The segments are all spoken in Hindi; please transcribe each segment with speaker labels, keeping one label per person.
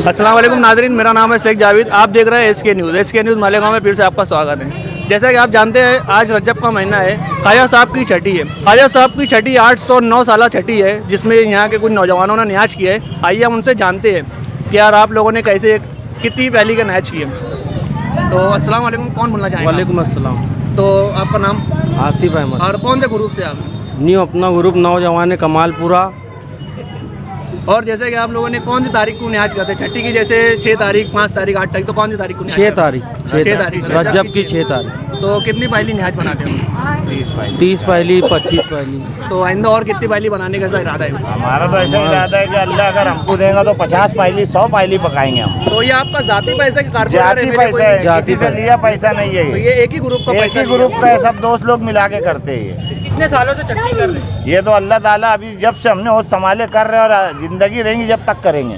Speaker 1: अस्सलाम वालेकुम नाज़रीन, मेरा नाम है शेख जावेद। आप देख रहे हैं एसके न्यूज़ मालेगांव में फिर से आपका स्वागत है। जैसा कि आप जानते हैं आज रजब का महीना है, ख्वाजा साहब की छठी है। ख्वाजा साहब की छठी 809 साला छठी है, जिसमें यहाँ के कुछ नौजवानों ने न्याज किया है। आइए हम उनसे जानते हैं कि यार आप लोगों ने कैसे कितनी पहली का न्याज किए। तो अस्सलाम वालेकुम, कौन बोलना चाहेंगे?
Speaker 2: वालेकुम अस्सलाम।
Speaker 1: तो आपका नाम?
Speaker 2: आसिफ अहमद।
Speaker 1: और कौन से ग्रुप से आप?
Speaker 2: न्यू अपना ग्रुप नौजवान कमालपुरा।
Speaker 1: और जैसे कि आप लोगों ने कौन सी तारीख को न्याज करते हैं छठी की? जैसे 6 तारीख, 5 तारीख, 8 तारीख, तो कौन सी तारीख को?
Speaker 2: 6 तारीख।
Speaker 1: 6 तारीख
Speaker 2: रजब की 6 तारीख।
Speaker 1: तो कितनी पहली न्याज बनाते हो?
Speaker 2: 30 पहली, 25 पहली।
Speaker 1: तो आइंदा और कितनी पहली बनाने का ऐसा इरादा है?
Speaker 3: हमारा तो ऐसा इरादा है कि अल्लाह अगर हमको देगा तो 50 पहली, 100 पहली पकाएंगे हम।
Speaker 1: तो ये आपका जाती पैसा की कारपोरेट
Speaker 3: जाती पैसा है, किसी से लिया पैसा नहीं है।
Speaker 1: तो ये एक ही ग्रुप का
Speaker 3: एक ही ग्रुप का है, सब दोस्त लोग मिला के करते हैं।
Speaker 1: कितने सालों से छठी कर रहे हैं?
Speaker 3: ये तो अल्लाह ताला अभी जब से हमने होश संभाले कर रहे और जिंदगी रहेंगी जब तक करेंगे।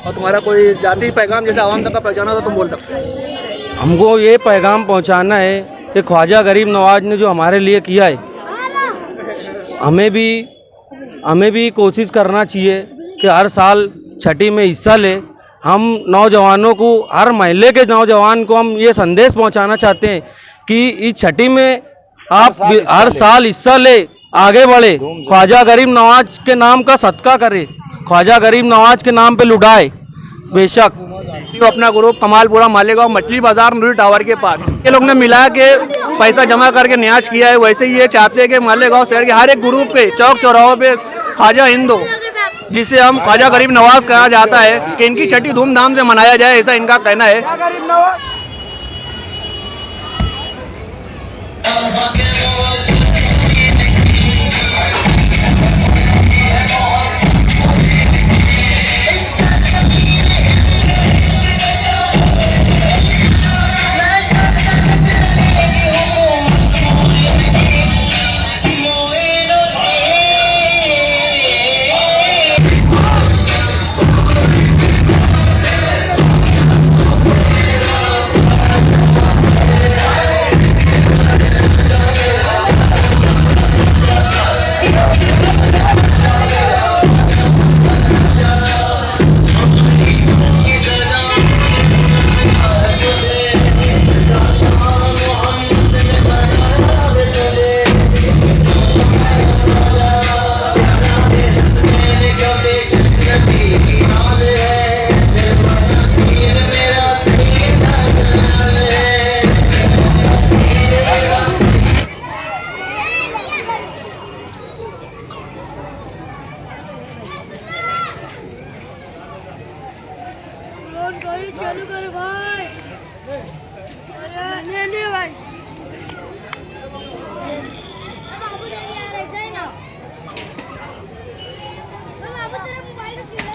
Speaker 1: और तुम्हारा कोई जाति पैगाम जैसे आवाम तक का पहुँचाना तो तुम बोल सकते हो।
Speaker 2: हमको ये पैगाम पहुंचाना है कि ख्वाजा गरीब नवाज ने जो हमारे लिए किया है, हमें भी कोशिश करना चाहिए कि हर साल छठी में हिस्सा ले। हम नौजवानों को, हर महल्ले के नौजवान को हम ये संदेश पहुंचाना चाहते हैं कि इस छठी में आप हर साल हिस्सा ले, आगे बढ़े, ख्वाजा गरीब नवाज के नाम का सदका करे, ख्वाजा गरीब नवाज के नाम पे लुटाए। बेशक
Speaker 1: तो अपना ग्रुप कमालपुरा मालेगांव मछली बाजार नूरी टावर के पास ये लोग ने मिला के पैसा जमा करके न्याज किया है। वैसे ही ये चाहते हैं कि मालेगांव शहर के हर एक ग्रुप पे, चौक चौराहों पे ख्वाजा हिंद हो, जिसे हम ख्वाजा गरीब नवाज कहा जाता है, कि इनकी छठी धूमधाम से मनाया जाए, ऐसा इनका कहना है।
Speaker 4: चालू करो भाई। अरे नहीं भाई, बाबू नहीं आ रहा है ना। बाबू तेरा मोबाइल क्यों है?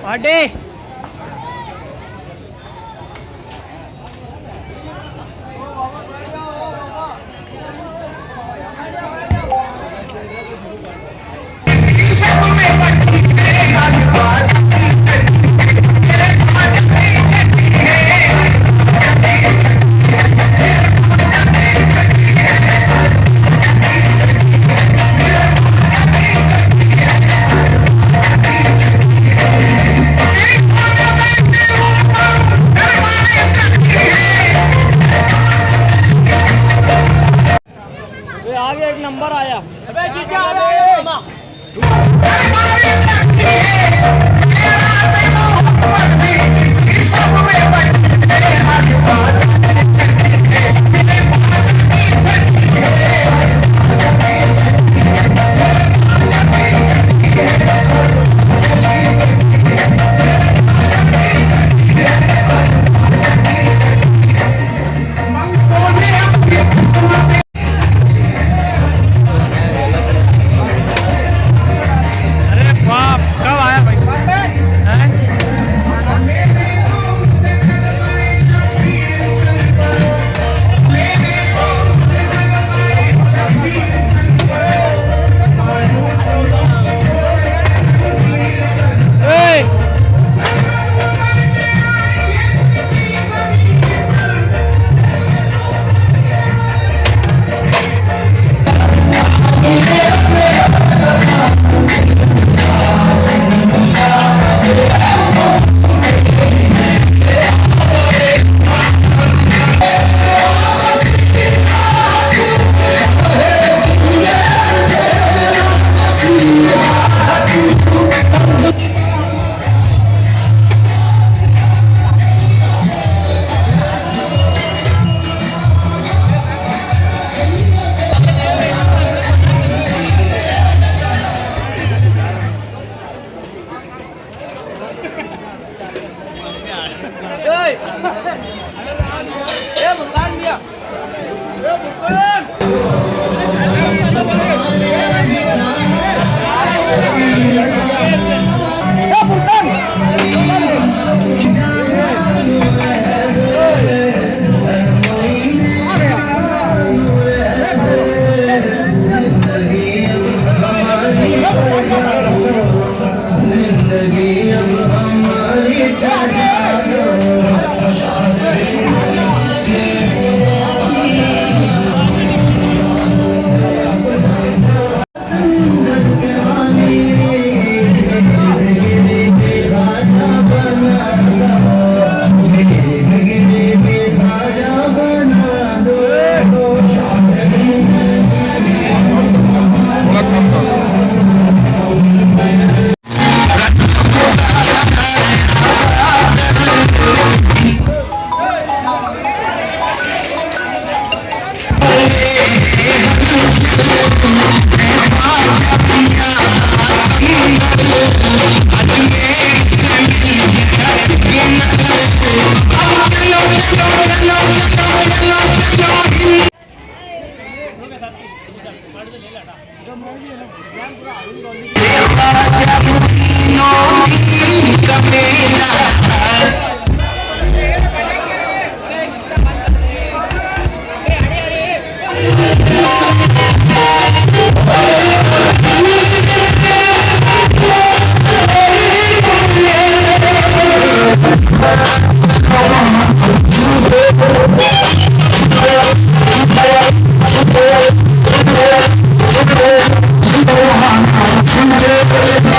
Speaker 1: पार्टी आगे एक नंबर आया। अबे जीजा आ रहे हैं।
Speaker 5: Thank you.